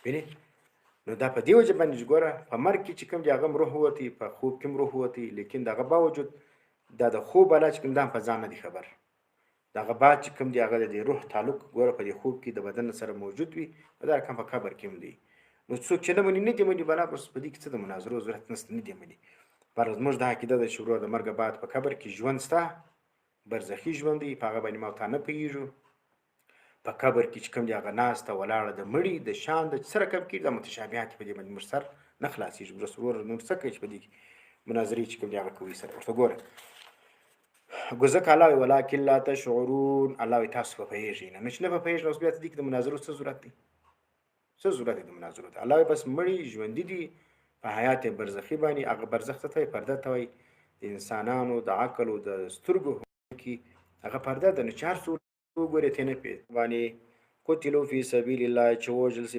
وینې نو دا په دې وجه باندې ګوره په مرګ کې چې کوم دی هغه هم روح ووتی، په خوب کې هم روح ووتی، لیکن دغه باوجود دا د خوب حالت چې کوم دا هم په ځان نه دی خبر. دغه بعد چې کوم دی هغه د روح تعلق ګوره په دې خوب کې د بدن سره موجود وي، دا رقم په قبر کې هم دی. نو څوک چې نه مني نه دي مني بلا بس په دې کې څه د مناظرو ضرورت نشته، نه دي مني. پر زموږ دا عقیده ده چې ورور د مرګ بعد په قبر کې ژوند شته، برزخي ژوند دی، په هغه باندې ما ته نه پوهېږو. په قبر کې چې کوم دی هغه ناسته ولاړه د مړي د شان د څه رقم کې د متشابهات په دې باندې موږ سر نه خلاصېږي. بس ورور نور څه کوي چې په دې کې مناظرې چې کوم دی هغه کوي سره ورته ګوره ګوزک الله ولکن لا تشعرون، الله وایي تاسو په پوهېږئ نه، نو چې نه په پوهېږئ نو اوس بیا ته دې کې د مناظرو څه ضرورت دی؟ څه ضرورت دی د مناظرو ته؟ الله وایي بس مړي ژوندي دي په حیات برزخي باندې. هغه برزخ ته وایي پرده ته وایي د انسانانو د عقل او د سترګو کې هغه پرده ده. نو چې هر څوک وګورې ته نه پوهېږي باندې قتلوا فی سبیل الله چې ووژل سي